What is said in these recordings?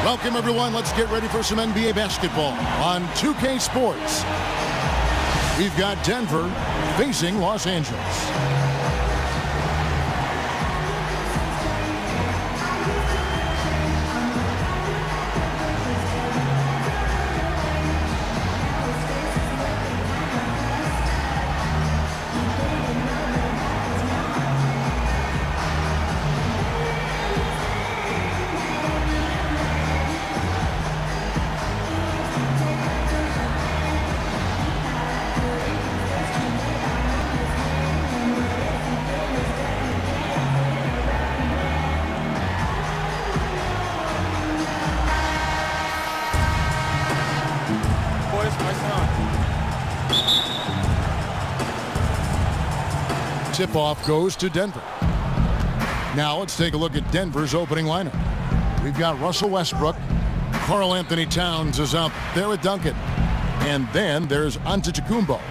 Welcome, everyone. Let's get ready for some NBA basketball on 2K Sports. We've got Denver facing Los Angeles. Tip-off goes to Denver. Now let's take a look at Denver's opening lineup. We've got Russell Westbrook. Karl Anthony Towns is out there with Duncan. And then there's Antetokounmpo.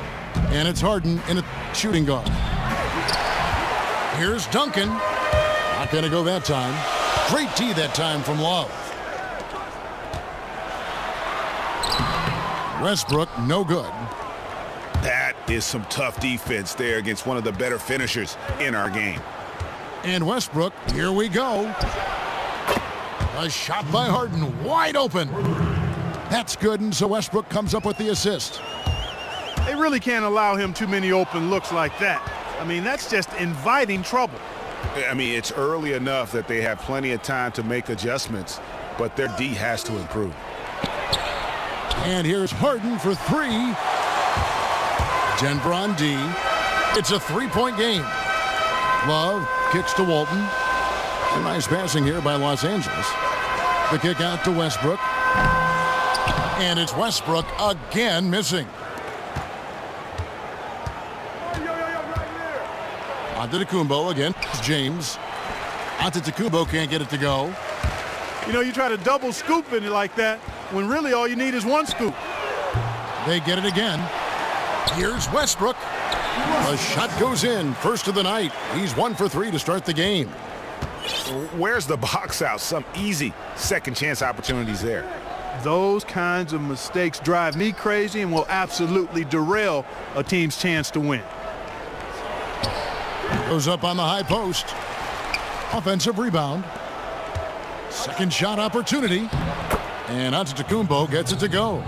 And it's Harden in a shooting guard. Here's Duncan. Not going to go that time. Great D that time from Love. Westbrook, no good. That is some tough defense there against one of the better finishers in our game. And Westbrook, here we go. A shot by Harden, wide open. That's good, and so Westbrook comes up with the assist. They really can't allow him too many open looks like that. I mean, that's just inviting trouble. I mean, it's early enough that they have plenty of time to make adjustments, but their D has to improve. And here's Harden for three. Denver on D. It's a three-point game. Love kicks to Walton. A nice passing here by Los Angeles. The kick out to Westbrook. And it's Westbrook again missing. Antetokounmpo again. James. Antetokounmpo can't get it to go. You know, you try to double scoop it like that when really all you need is one scoop. They get it again. Here's Westbrook. A shot goes in. First of the night. He's 1 for 3 to start the game. Where's the box out? Some easy second chance opportunities there. Those kinds of mistakes drive me crazy and will absolutely derail a team's chance to win. Goes up on the high post. Offensive rebound. Second shot opportunity. And Antetokounmpo gets it to go.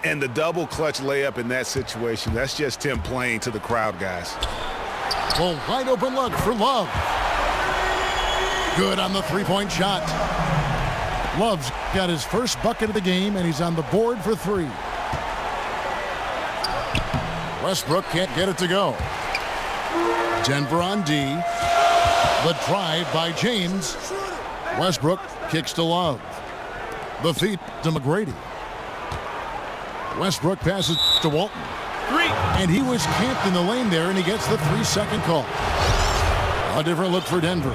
And the double clutch layup in that situation, that's just him playing to the crowd, guys. Well, wide open look for Love. Good on the three-point shot. Love's got his first bucket of the game, and he's on the board for three. Westbrook can't get it to go. Denver on D. The drive by James. Westbrook kicks to Love. The feed to McGrady. Westbrook passes to Walton. And he was camped in the lane there, and he gets the 3-second call. A different look for Denver.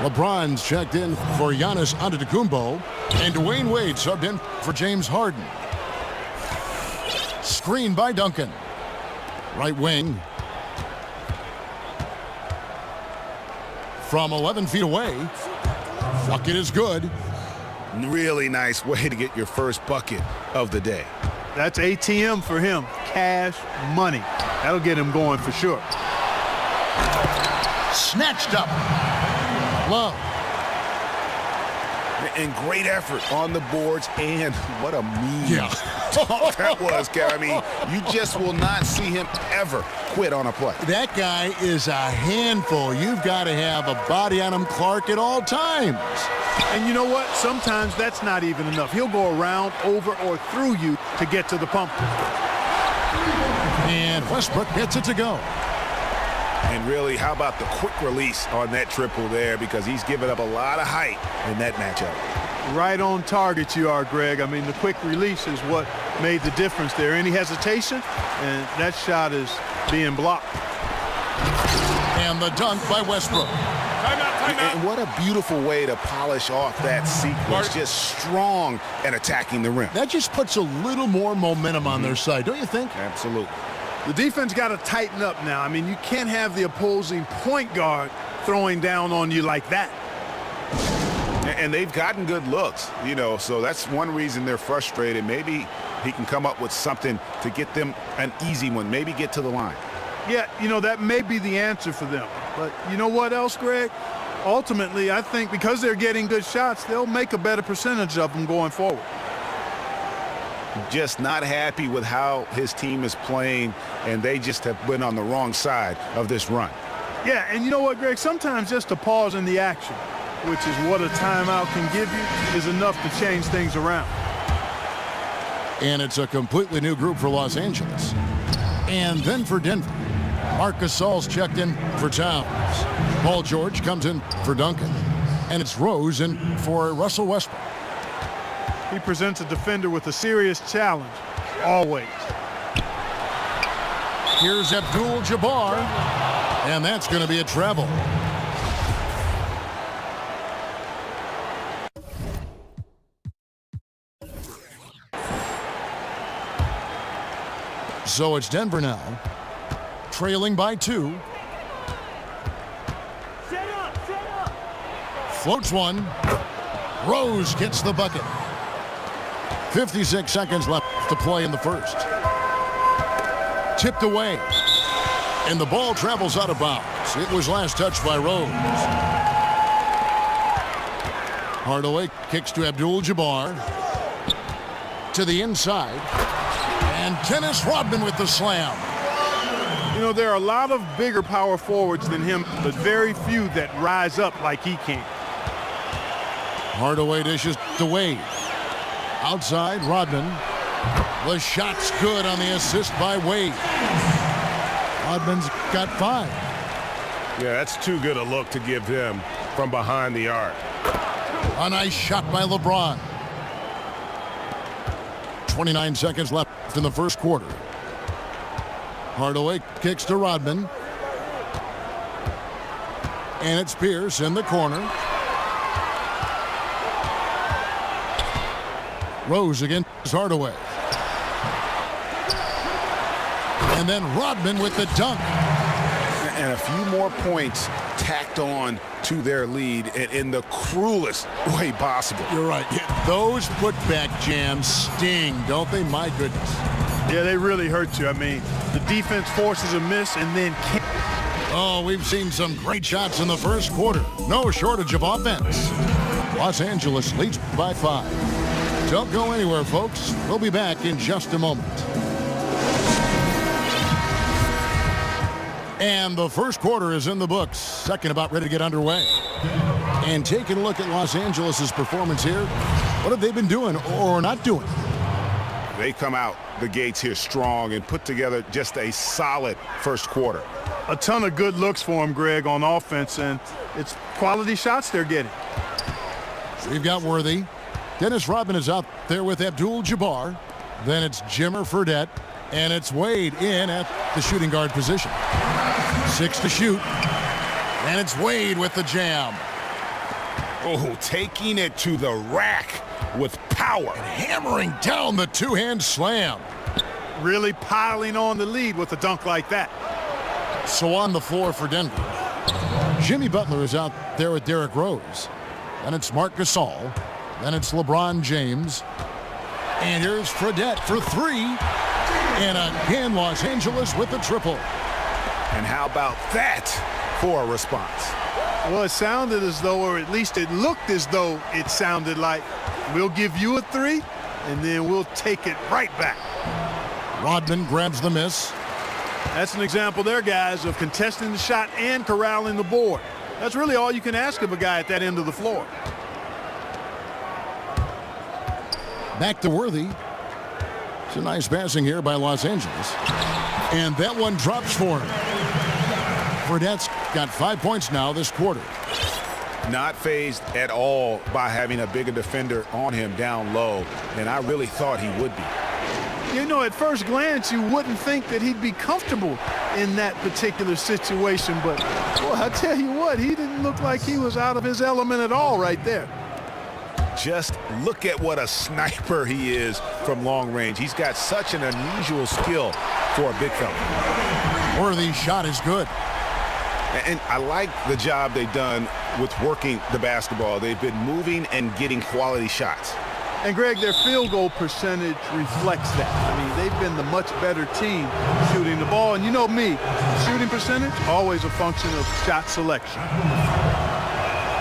LeBron's checked in for Giannis Antetokounmpo, and Dwayne Wade subbed in for James Harden. Screen by Duncan. Right wing. From 11 feet away. Bucket is good. Really nice way to get your first bucket of the day. That's ATM for him. Cash money. That'll get him going for sure. Snatched up. Love. And great effort on the boards, and what a mean talk that was, Kev. I mean, you just will not see him ever quit on a play. That guy is a handful. You've got to have a body on him, Clark, at all times. And you know what? Sometimes that's not even enough. He'll go around, over, or through you to get to the pump. And Westbrook gets it to go. And really, how about the quick release on that triple there, because he's given up a lot of height in that matchup. Right on target you are, Greg. I mean, the quick release is what made the difference there. Any hesitation, and that shot is being blocked. And the dunk by Westbrook. And what a beautiful way to polish off that sequence. Just strong and attacking the rim. That just puts a little more momentum on their side, don't you think? Absolutely. The defense got to tighten up now. I mean, you can't have the opposing point guard throwing down on you like that. And they've gotten good looks, you know, so that's one reason they're frustrated. Maybe he can come up with something to get them an easy one, maybe get to the line. Yeah, you know, that may be the answer for them. But you know what else, Greg? Ultimately, I think because they're getting good shots, they'll make a better percentage of them going forward. Just not happy with how his team is playing, and they just have been on the wrong side of this run. Yeah, and you know what, Greg? Sometimes just a pause in the action, which is what a timeout can give you, is enough to change things around. And it's a completely new group for Los Angeles. And then for Denver, Marc Gasol's checked in for Towns. Paul George comes in for Duncan. And it's Rose in for Russell Westbrook. He presents a defender with a serious challenge, always. Here's Abdul-Jabbar, and that's going to be a travel. So it's Denver now, trailing by 2. Set up. Floats one. Rose gets the bucket. 56 seconds left to play in the first. Tipped away. And the ball travels out of bounds. It was last touched by Rose. Hardaway kicks to Abdul-Jabbar. To the inside. And Dennis Rodman with the slam. You know, there are a lot of bigger power forwards than him, but very few that rise up like he can. Hardaway dishes to Wade. Outside, Rodman. The shot's good on the assist by Wade. Rodman's got 5. Yeah, that's too good a look to give him from behind the arc. A nice shot by LeBron. 29 seconds left in the first quarter. Hardaway kicks to Rodman. And it's Pierce in the corner. Rose against Hardaway. And then Rodman with the dunk. And a few more points tacked on to their lead in the cruelest way possible. You're right. Those putback jams sting, don't they? My goodness. Yeah, they really hurt you. I mean, the defense forces a miss and then can't. Oh, we've seen some great shots in the first quarter. No shortage of offense. Los Angeles leads by 5. Don't go anywhere, folks. We'll be back in just a moment. And the first quarter is in the books. Second about ready to get underway. And taking a look at Los Angeles' performance here, what have they been doing or not doing? They come out the gates here strong and put together just a solid first quarter. A ton of good looks for him, Greg, on offense, and it's quality shots they're getting. We've got Worthy. Dennis Rodman is out there with Abdul-Jabbar. Then it's Jimmer Fredette. And it's Wade in at the shooting guard position. 6 to shoot. And it's Wade with the jam. Oh, taking it to the rack with power. And hammering down the two-hand slam. Really piling on the lead with a dunk like that. So on the floor for Denver, Jimmy Butler is out there with Derrick Rose. Then it's Marc Gasol. Then it's LeBron James. And here's Fredette for 3. And again, Los Angeles with the triple. And how about that for a response? Well, it sounded as though, or at least it looked as though it sounded like, we'll give you a 3, and then we'll take it right back. Rodman grabs the miss. That's an example there, guys, of contesting the shot and corralling the board. That's really all you can ask of a guy at that end of the floor. Back to Worthy. It's a nice passing here by Los Angeles. And that one drops for him. Fredette's got 5 points now this quarter. Not fazed at all by having a bigger defender on him down low, and I really thought he would be. You know, at first glance, you wouldn't think that he'd be comfortable in that particular situation, but, boy, I tell you what, he didn't look like he was out of his element at all right there. Just look at what a sniper he is from long range. He's got such an unusual skill for a big fella. Worthy's shot is good. And I like the job they've done with working the basketball. They've been moving and getting quality shots. And, Greg, their field goal percentage reflects that. I mean, they've been the much better team shooting the ball. And you know me, shooting percentage, always a function of shot selection.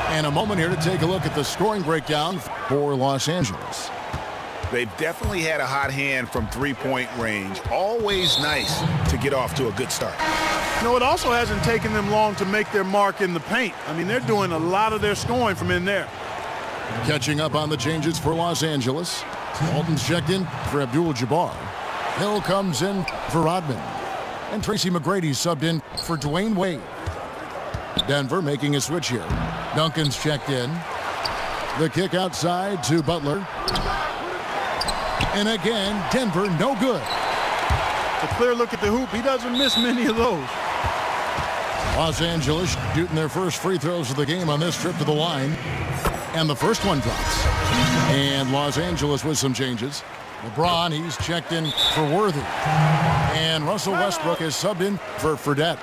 And a moment here to take a look at the scoring breakdown for Los Angeles. They've definitely had a hot hand from three-point range. Always nice to get off to a good start. No, it also hasn't taken them long to make their mark in the paint. I mean, they're doing a lot of their scoring from in there. Catching up on the changes for Los Angeles. Walton's checked in for Abdul-Jabbar. Hill comes in for Rodman. And Tracy McGrady subbed in for Dwayne Wade. Denver making a switch here. Duncan's checked in. The kick outside to Butler. And again, Denver no good. A clear look at the hoop. He doesn't miss many of those. Los Angeles shooting their first free throws of the game on this trip to the line. And the first one drops. And Los Angeles with some changes. LeBron, he's checked in for Worthy. And Russell Westbrook is subbed in for Fredette.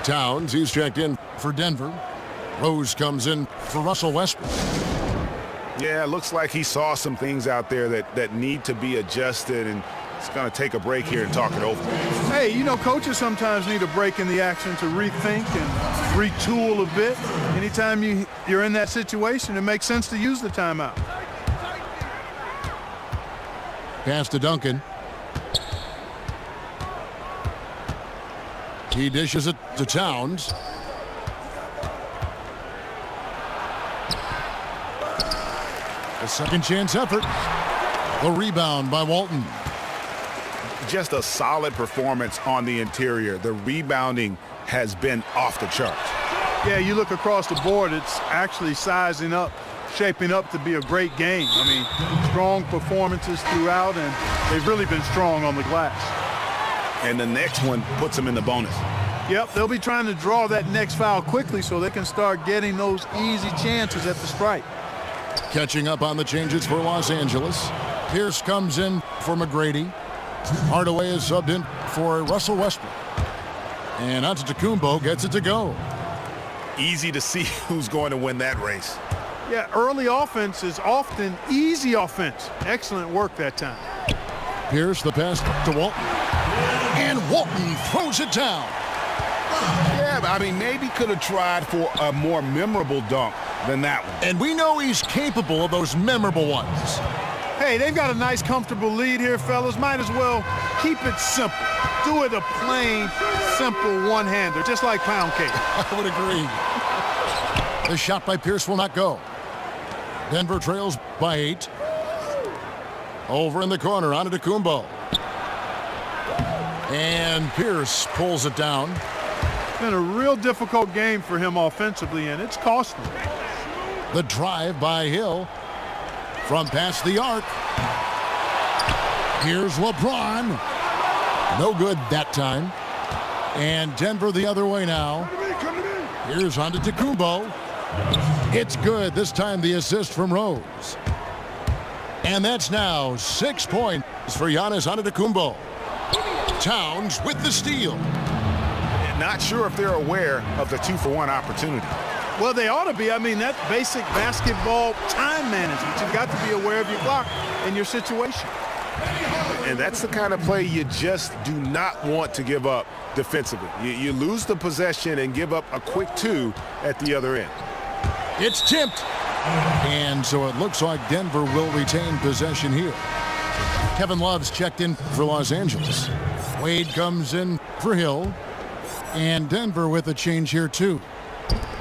Towns, he's checked in for Denver. Rose comes in for Russell Westbrook. Yeah, it looks like he saw some things out there that need to be adjusted, and it's going to take a break here and talk it over. Hey, you know, coaches sometimes need a break in the action to rethink and retool a bit. Anytime you're in that situation, it makes sense to use the timeout. Pass to Duncan. He dishes it to Towns. A second chance effort. The rebound by Walton. Just a solid performance on the interior. The rebounding has been off the charts. Yeah, you look across the board, it's actually sizing up, shaping up to be a great game. I mean, strong performances throughout, and they've really been strong on the glass. And the next one puts them in the bonus. Yep, they'll be trying to draw that next foul quickly so they can start getting those easy chances at the stripe. Catching up on the changes for Los Angeles. Pierce comes in for McGrady. Hardaway is subbed in for Russell Westbrook. And Antetokounmpo gets it to go. Easy to see who's going to win that race. Yeah, early offense is often easy offense. Excellent work that time. Pierce, the pass to Walton. And Walton throws it down. Yeah, but I mean, maybe could have tried for a more memorable dunk than that one. And we know he's capable of those memorable ones. Hey, they've got a nice, comfortable lead here, fellas. Might as well keep it simple. Do it a plain, simple one-hander, just like pound cake. I would agree. The shot by Pierce will not go. Denver trails by 8. Over in the corner, Antetokounmpo. And Pierce pulls it down. It's been a real difficult game for him offensively, and it's costly. The drive by Hill from past the arc. Here's LeBron. No good that time. And Denver the other way now. Here's Antetokounmpo. It's good. This time the assist from Rose. And that's now 6 points for Giannis Antetokounmpo. Towns with the steal. Not sure if they're aware of the 2-for-1 opportunity. Well, they ought to be. I mean, that's basic basketball time management. You've got to be aware of your clock and your situation. And that's the kind of play you just do not want to give up defensively. You lose the possession and give up a quick 2 at the other end. It's tipped. And so it looks like Denver will retain possession here. Kevin Love's checked in for Los Angeles. Wade comes in for Hill. And Denver with a change here too.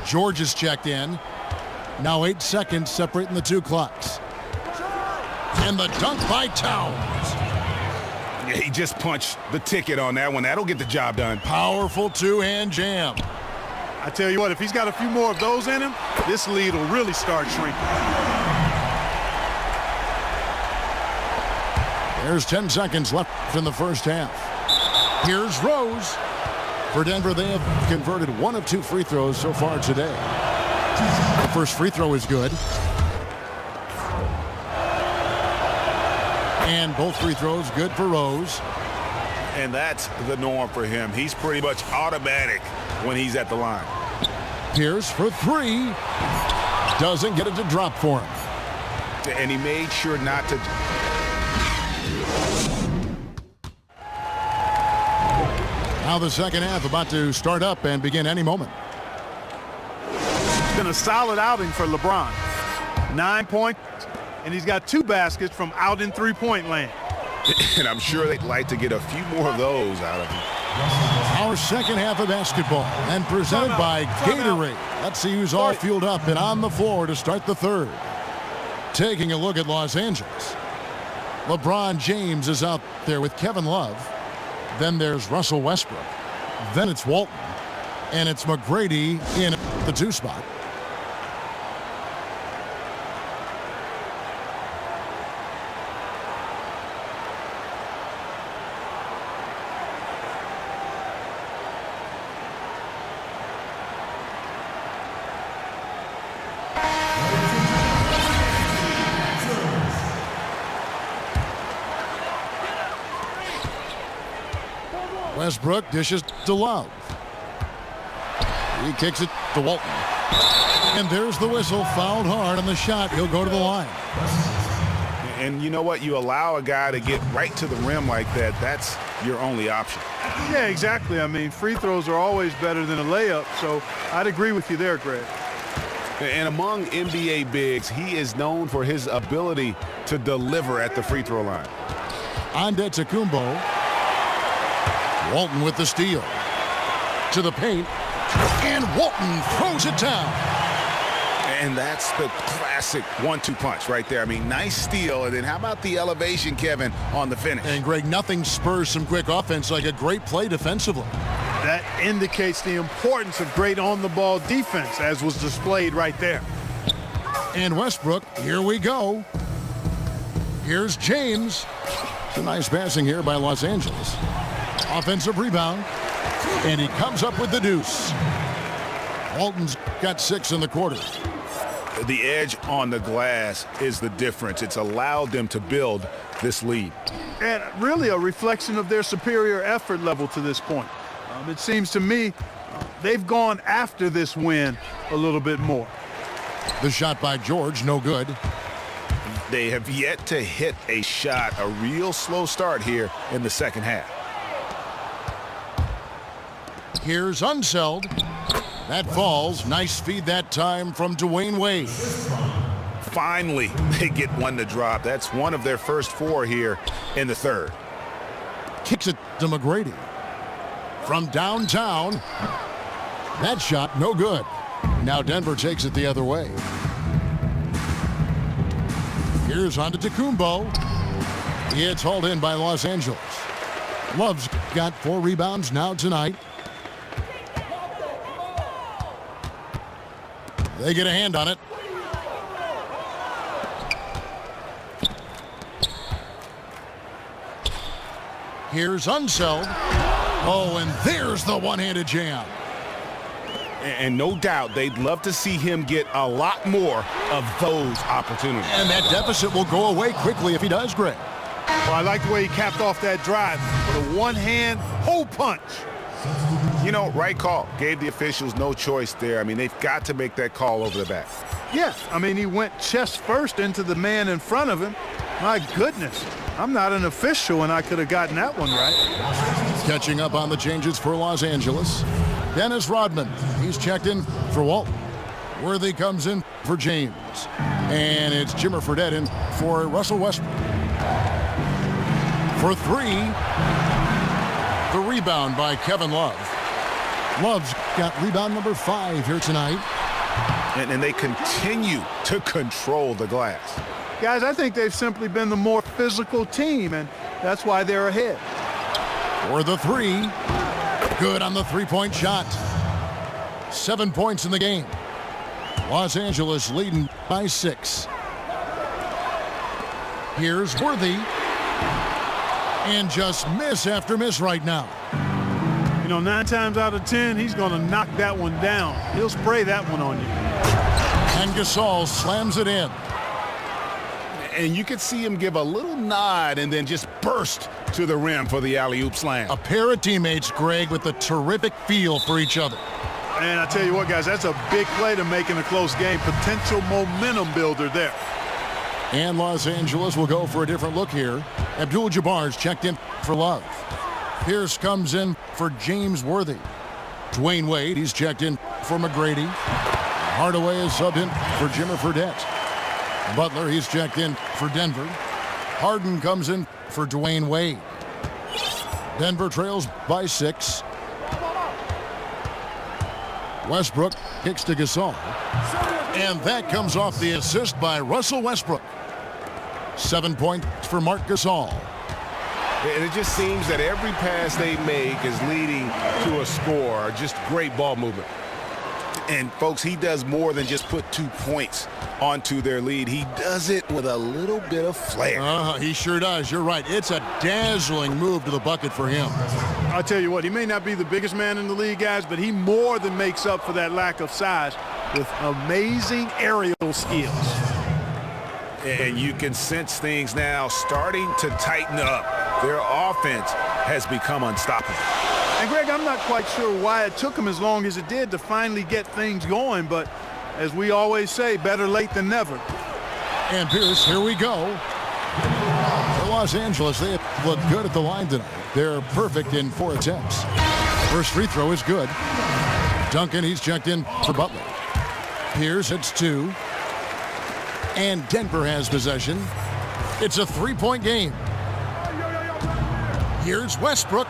George is checked in. Now 8 seconds separating the two clocks. And the dunk by Towns. Yeah, he just punched the ticket on that one. That'll get the job done. Powerful two-hand jam. I tell you what, if he's got a few more of those in him, this lead will really start shrinking. There's 10 seconds left in the first half. Here's Rose. For Denver, they have converted 1 of 2 free throws so far today. The first free throw is good. And both free throws good for Rose. And that's the norm for him. He's pretty much automatic when he's at the line. Pierce for three. Doesn't get it to drop for him. And he made sure not to. Now the second half about to start up and begin any moment. It's been a solid outing for LeBron. 9 points, and he's got 2 baskets from out in three-point land. And I'm sure they'd like to get a few more of those out of him. Our second half of basketball and presented by Gatorade. Let's see who's all fueled up and on the floor to start the third. Taking a look at Los Angeles. LeBron James is out there with Kevin Love. Then there's Russell Westbrook. Then it's Walton. And it's McGrady in the 2 spot. Westbrook dishes to Love. He kicks it to Walton. And there's the whistle. Fouled hard on the shot. He'll go to the line. And you know what? You allow a guy to get right to the rim like that. That's your only option. Yeah, exactly. I mean, free throws are always better than a layup, so I'd agree with you there, Greg. And among NBA bigs, he is known for his ability to deliver at the free throw line. Antetokounmpo. Walton with the steal. To the paint. And Walton throws it down. And that's the classic 1-2 punch right there. I mean, nice steal. And then how about the elevation, Kevin, on the finish? And, Greg, nothing spurs some quick offense like a great play defensively. That indicates the importance of great on-the-ball defense, as was displayed right there. And Westbrook, here we go. Here's James. It's a nice passing here by Los Angeles. Offensive rebound. And he comes up with the deuce. Walton's got 6 in the quarter. The edge on the glass is the difference. It's allowed them to build this lead. And really a reflection of their superior effort level to this point. It seems to me they've gone after this win a little bit more. The shot by George, no good. They have yet to hit a shot, a real slow start here in the second half. Here's Unseld. That falls. Nice feed that time from Dwayne Wade. Finally, they get one to drop. That's one of their first 4 here in the third. Kicks it to McGrady. From downtown. That shot, no good. Now Denver takes it the other way. Here's Antetokounmpo. It's hauled in by Los Angeles. Love's got 4 rebounds now tonight. They get a hand on it. Here's Unseld. Oh, and there's the one-handed jam. And no doubt they'd love to see him get a lot more of those opportunities. And that deficit will go away quickly if he does, Greg. Well, I like the way he capped off that drive with a one-hand hole punch. You know, right call. Gave the officials no choice there. I mean, they've got to make that call over the back. Yeah, I mean, he went chest first into the man in front of him. My goodness, I'm not an official, and I could have gotten that one right. Catching up on the changes for Los Angeles. Dennis Rodman, he's checked in for Walton. Worthy comes in for James. And it's Jimmer Fredette in for Russell Westbrook. For 3, the rebound by Kevin Love. Love's got rebound number 5 here tonight. And they continue to control the glass. Guys, I think they've simply been the more physical team, and that's why they're ahead. For the 3, good on the 3-point shot. 7 points in the game. Los Angeles leading by 6. Here's Worthy. And just miss after miss right now. You know, 9 times out of 10, he's going to knock that one down. He'll spray that one on you. And Gasol slams it in. And you could see him give a little nod and then just burst to the rim for the alley-oop slam. A pair of teammates, Greg, with a terrific feel for each other. And I tell you what, guys, that's a big play to make in a close game. Potential momentum builder there. And Los Angeles will go for a different look here. Abdul-Jabbar's checked in for Love. Pierce comes in for James Worthy. Dwayne Wade, he's checked in for McGrady. Hardaway is subbed in for Jimmer Fredette. Butler, he's checked in for Denver. Harden comes in for Dwayne Wade. Denver trails by 6. Westbrook kicks to Gasol. And that comes off the assist by Russell Westbrook. 7 points for Marc Gasol. And it just seems that every pass they make is leading to a score. Just great ball movement. And, folks, he does more than just put 2 points onto their lead. He does it with a little bit of flair. He sure does. You're right. It's a dazzling move to the bucket for him. I'll tell you what, he may not be the biggest man in the league, guys, but he more than makes up for that lack of size with amazing aerial skills. And you can sense things now starting to tighten up. Their offense has become unstoppable. And, Greg, I'm not quite sure why it took him as long as it did to finally get things going, but as we always say, better late than never. And Pierce, here we go. For Los Angeles, they look good at the line tonight. They're perfect in 4 attempts. First free throw is good. Duncan, he's checked in for Butler. Pierce hits 2. And Denver has possession. It's a 3-point game. Here's Westbrook.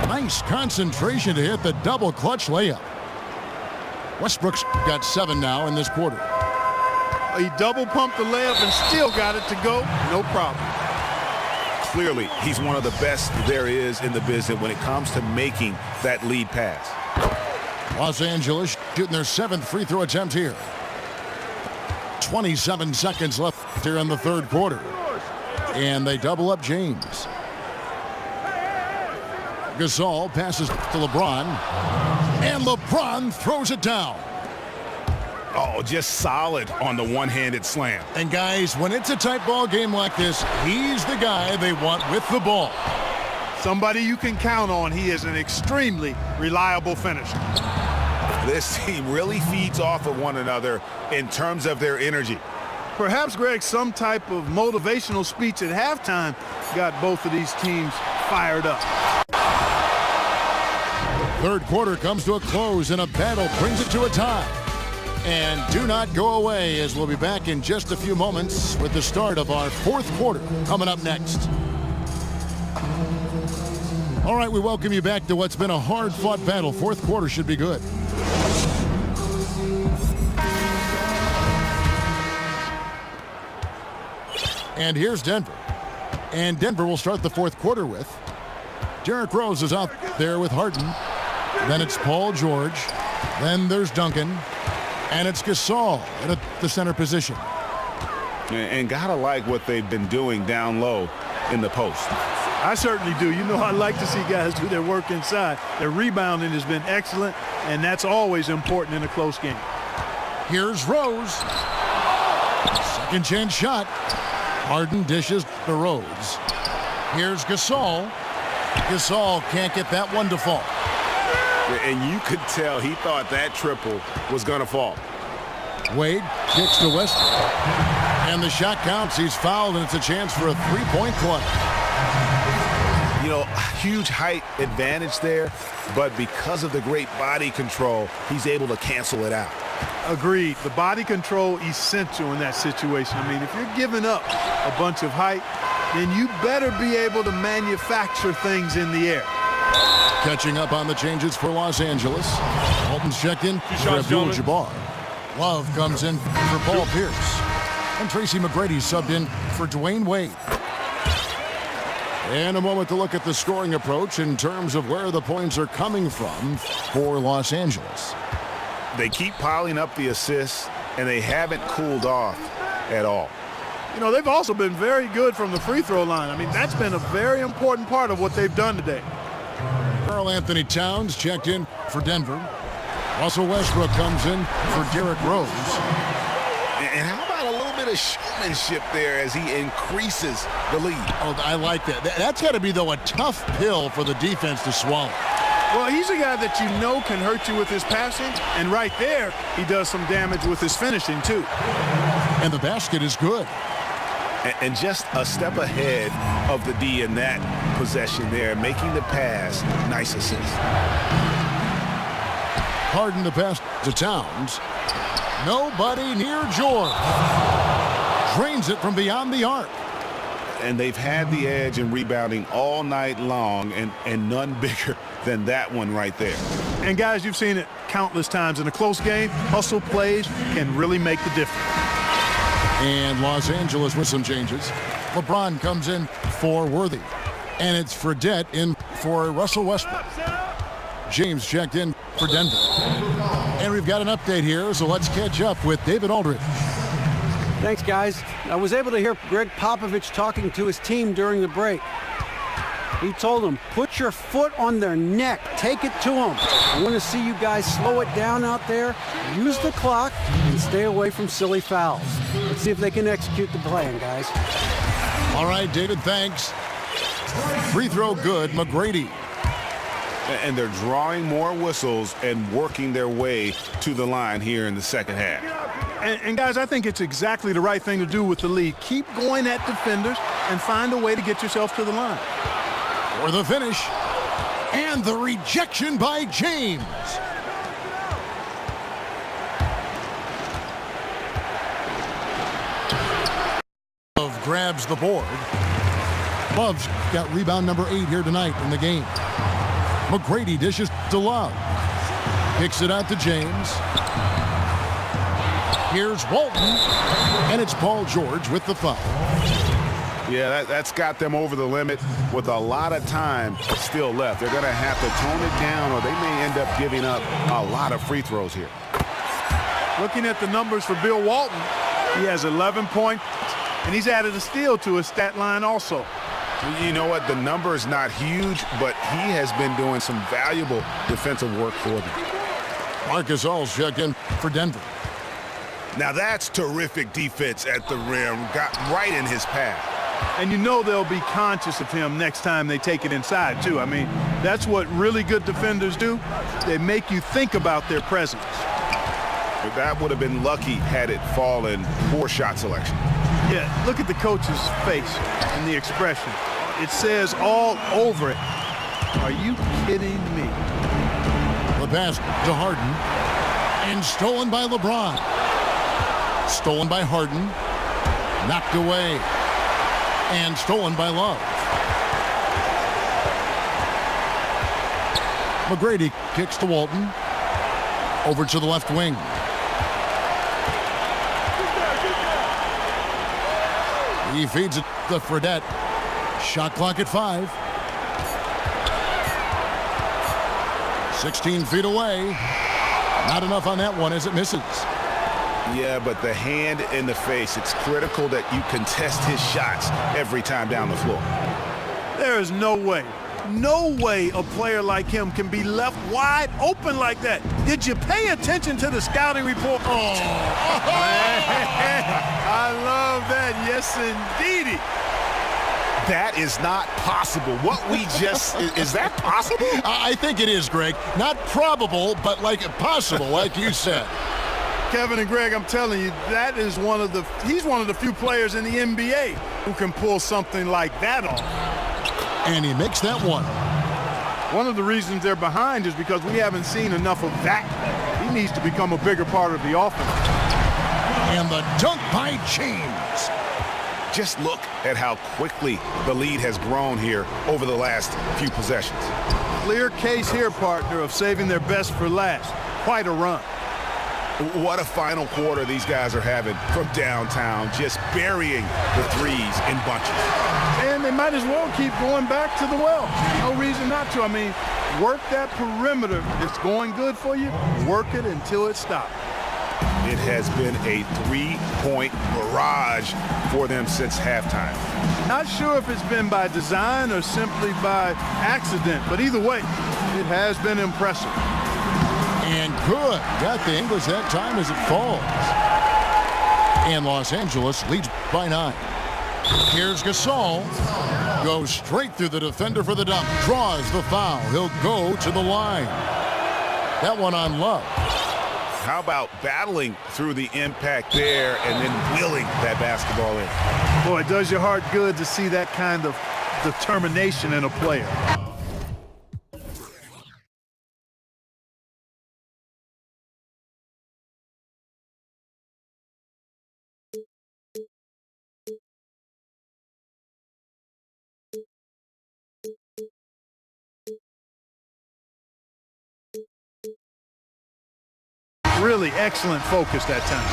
Nice concentration to hit the double clutch layup. Westbrook's got 7 now in this quarter. He double pumped the layup and still got it to go. No problem. Clearly, he's one of the best there is in the business when it comes to making that lead pass. Los Angeles shooting their 7th free throw attempt here. 27 seconds left here in the 3rd quarter. And they double up James. Gasol passes to LeBron. And LeBron throws it down. Oh, just solid on the one-handed slam. And guys, when it's a tight ball game like this, he's the guy they want with the ball. Somebody you can count on. He is an extremely reliable finisher. This team really feeds off of one another in terms of their energy. Perhaps, Greg, some type of motivational speech at halftime got both of these teams fired up. 3rd quarter comes to a close and a battle brings it to a tie. And do not go away, as we'll be back in just a few moments with the start of our 4th quarter coming up next. All right, we welcome you back to what's been a hard-fought battle. 4th quarter should be good. And here's Denver. And Denver will start the 4th quarter with Derrick Rose is out there with Harden. Then it's Paul George. Then there's Duncan. And it's Gasol at the center position. And gotta like what they've been doing down low in the post. I certainly do. You know, I like to see guys do their work inside. Their rebounding has been excellent, and that's always important in a close game. Here's Rose. Second chance shot. Harden dishes to Rose. Here's Gasol. Gasol can't get that one to fall. And you could tell he thought that triple was going to fall. Wade kicks to Westbrook. And the shot counts. He's fouled, and it's a chance for a 3-point play. You know, huge height advantage there, but because of the great body control, he's able to cancel it out. Agreed. The body control essential in that situation. I mean, if you're giving up a bunch of height, then you better be able to manufacture things in the air. Catching up on the changes for Los Angeles. Walton's checked in for Abdul-Jabbar. Love comes in for Paul Pierce. And Tracy McGrady subbed in for Dwayne Wade. And a moment to look at the scoring approach in terms of where the points are coming from for Los Angeles. They keep piling up the assists, and they haven't cooled off at all. You know, they've also been very good from the free throw line. I mean, that's been a very important part of what they've done today. Karl Anthony Towns checked in for Denver. Russell Westbrook comes in for Derrick Rose. And how about a little bit of showmanship there as he increases the lead? Oh, I like that. That's got to be, though, a tough pill for the defense to swallow. Well, he's a guy that you know can hurt you with his passing, and right there, he does some damage with his finishing, too. And the basket is good. And just a step ahead of the D in that possession there, making the pass. Nice assist. Harden the pass to Towns. Nobody near George. Drains it from beyond the arc. And they've had the edge in rebounding all night long, and none bigger than that one right there. And, guys, you've seen it countless times in a close game. Hustle plays can really make the difference. And Los Angeles with some changes. LeBron comes in for Worthy. And it's Fredette in for Russell Westbrook. James checked in for Denver. And we've got an update here, so let's catch up with David Aldridge. Thanks, guys. I was able to hear Greg Popovich talking to his team during the break. He told them, put your foot on their neck. Take it to them. I want to see you guys slow it down out there, use the clock, and stay away from silly fouls. Let's see if they can execute the plan, guys. All right, David, thanks. Free throw good, McGrady. And they're drawing more whistles and working their way to the line here in the second half. And guys, I think it's exactly the right thing to do with the lead. Keep going at defenders and find a way to get yourself to the line. For the finish. And the rejection by James. Love grabs the board. Love's got rebound number 8 here tonight in the game. McGrady dishes to Love. Kicks it out to James. Here's Walton. And it's Paul George with the foul. Yeah, that's got them over the limit with a lot of time still left. They're going to have to tone it down, or they may end up giving up a lot of free throws here. Looking at the numbers for Bill Walton, he has 11 points, and he's added a steal to his stat line also. You know what? The number is not huge, but he has been doing some valuable defensive work for them. Marcus All's checked in for Denver. Now that's terrific defense at the rim. Got right in his path. And you know they'll be conscious of him next time they take it inside, too. I mean, that's what really good defenders do. They make you think about their presence. But that would have been lucky had it fallen. Poor shot selection. Yeah, look at the coach's face and the expression. It says all over it, are you kidding me? The pass to Harden. And stolen by LeBron. Stolen by Harden. Knocked away. And stolen by Love. McGrady kicks to Walton. Over to the left wing. He feeds it to Fredette. Shot clock at 5. 16 feet away. Not enough on that one as it misses. Yeah, but the hand in the face, it's critical that you contest his shots every time down the floor. There is no way a player like him can be left wide open like that. Did you pay attention to the scouting report? Oh, I love that. Yes, indeedy. That is not possible. What we just, is that possible? I think it is, Greg. Not probable, but like possible, like you said. Kevin and Greg, I'm telling you, that is he's one of the few players in the NBA who can pull something like that off. And he makes that one. One of the reasons they're behind is because we haven't seen enough of that. He needs to become a bigger part of the offense. And the dunk by James. Just look at how quickly the lead has grown here over the last few possessions. Clear case here, partner, of saving their best for last. Quite a run. What a final quarter these guys are having from downtown, just burying the threes in bunches. And they might as well keep going back to the well. No reason not to. I mean, work that perimeter. It's going good for you. Work it until it stops. It has been a three-point barrage for them since halftime. Not sure if it's been by design or simply by accident, but either way, it has been impressive. And good. Got the English that time as it falls. And Los Angeles leads by 9. Here's Gasol. Goes straight through the defender for the dunk. Draws the foul. He'll go to the line. That one on Love. How about battling through the impact there and then wheeling that basketball in? Boy, it does your heart good to see that kind of determination in a player. Really excellent focus that time.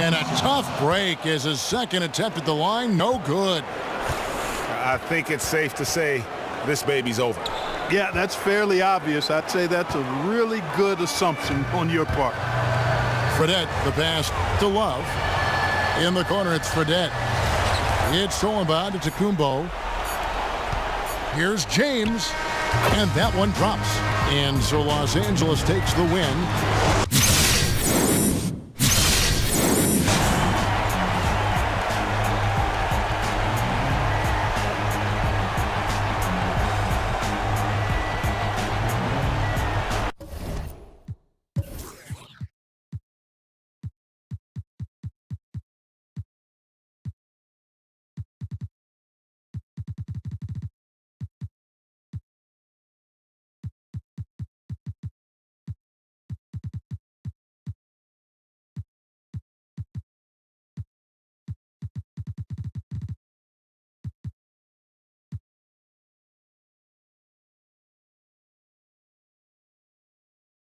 And a tough break as his second attempt at the line. No good. I think it's safe to say this baby's over. Yeah, that's fairly obvious. I'd say that's a really good assumption on your part. Fredette, the pass to Love. In the corner, it's Fredette. It's Solomon to Tacumbo. Here's James. And that one drops. And so Los Angeles takes the win.